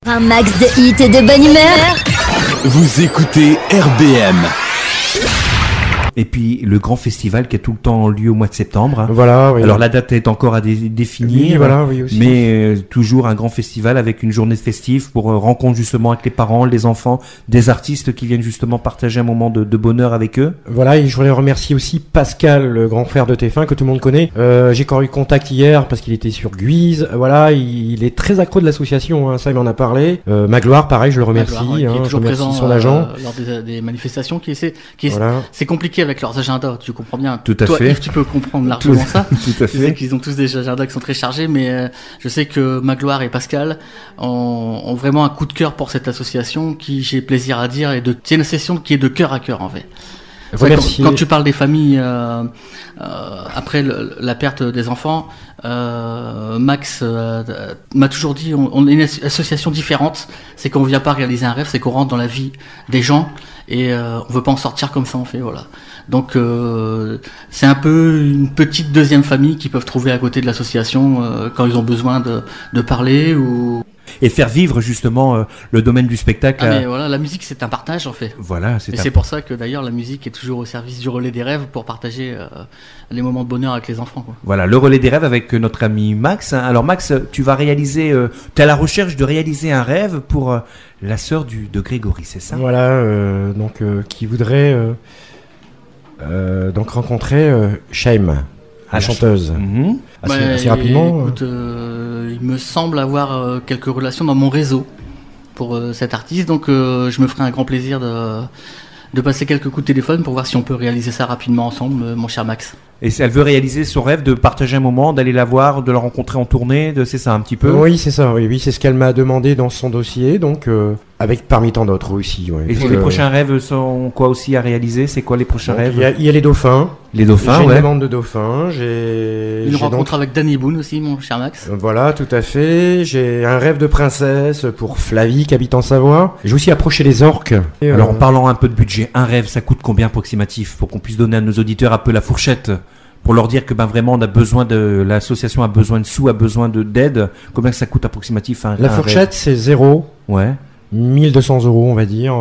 Un max de hits et de bonne humeur. Vous écoutez RBM. Et puis le grand festival qui a tout le temps lieu au mois de septembre. Voilà, oui. Alors la date est encore à définir, Oui, voilà, oui, aussi. mais toujours un grand festival avec une journée festive pour rencontre justement avec les parents, les enfants, des artistes qui viennent justement partager un moment de bonheur avec eux. Voilà, et je voulais remercier aussi Pascal, le grand frère de TF1 que tout le monde connaît. J'ai encore eu contact hier parce qu'il était sur Guise. Voilà, il est très accro de l'association, hein, ça il m'en a parlé. Magloire, pareil, je le remercie. Magloire, qui est toujours je remercie présent son agent. lors des manifestations, Voilà. c'est compliqué avec leurs agendas, tu comprends bien. Tout à Toi, fait. Yves, tu peux comprendre largement ça. Tout à Tu sais fait. qu'ils ont tous des agendas qui sont très chargés, mais je sais que Magloire et Pascal ont vraiment un coup de cœur pour cette association qui, j'ai plaisir à dire, c'est une association qui est de cœur à cœur en fait. C'est vrai, quand tu parles des familles après la perte des enfants, Max m'a toujours dit on est une association différente, c'est qu'on vient pas réaliser un rêve, c'est qu'on rentre dans la vie des gens et on veut pas en sortir comme ça, on fait voilà. Donc c'est un peu une petite deuxième famille qu'ils peuvent trouver à côté de l'association quand ils ont besoin de parler ou Et faire vivre justement le domaine du spectacle. mais voilà, la musique c'est un partage en fait. Voilà, C'est pour ça que d'ailleurs la musique est toujours au service du relais des rêves pour partager les moments de bonheur avec les enfants, quoi. Voilà, le relais des rêves avec notre ami Max. Alors Max, tu vas réaliser, tu es à la recherche de réaliser un rêve pour la sœur de Grégory, c'est ça? Voilà, qui voudrait donc rencontrer Shaim, la chanteuse. Mhm. Assez rapidement. Écoute, il me semble avoir quelques relations dans mon réseau pour cet artiste, donc je me ferai un grand plaisir de passer quelques coups de téléphone pour voir si on peut réaliser ça rapidement ensemble, mon cher Max. Et elle veut réaliser son rêve de partager un moment, d'aller la voir, de la rencontrer en tournée, c'est ça un petit peu? Oui, c'est ça. Oui, c'est ce qu'elle m'a demandé dans son dossier, donc avec parmi tant d'autres aussi. Ouais. Et les prochains rêves sont quoi aussi à réaliser? C'est quoi les prochains Donc, rêves? il y a les dauphins. Les dauphins, J'ai ouais. une demande de dauphins. Une rencontre avec Danny Boone aussi, mon cher Max. Voilà, tout à fait. J'ai un rêve de princesse pour Flavie qui habite en Savoie. J'ai aussi approché les orques. Alors en parlant un peu de budget, un rêve, ça coûte combien approximatif pour qu'on puisse donner à nos auditeurs un peu la fourchette? Pour leur dire que vraiment on a besoin l'association a besoin de sous, a besoin d'aide. Combien ça coûte approximatif La fourchette, c'est 0. Ouais. 1200 €, on va dire.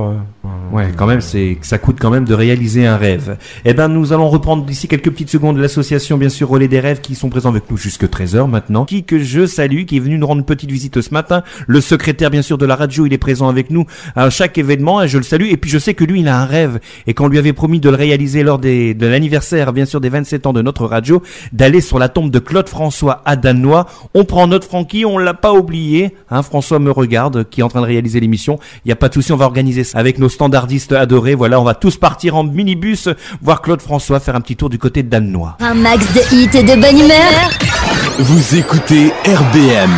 Ouais, quand même, ça coûte quand même de réaliser un rêve. Eh ben, nous allons reprendre d'ici quelques petites secondes l'association, bien sûr, Relais des Rêves, qui sont présents avec nous jusque 13h maintenant. Que je salue, qui est venu nous rendre une petite visite ce matin. Le secrétaire, bien sûr, de la radio, il est présent avec nous à chaque événement, et je le salue. Et puis, je sais que lui, il a un rêve. Et qu'on lui avait promis de le réaliser lors de l'anniversaire, bien sûr, des 27 ans de notre radio, d'aller sur la tombe de Claude François à Dannenois. On prend notre Francky, on l'a pas oublié. Hein, François me regarde, qui est en train de réaliser l'émission. Il n'y a pas de souci, on va organiser ça avec nos standardistes adorés. Voilà, on va tous partir en minibus, voir Claude François faire un petit tour du côté de Dannenois. Un max de hits et de bonne humeur. Vous écoutez RBM.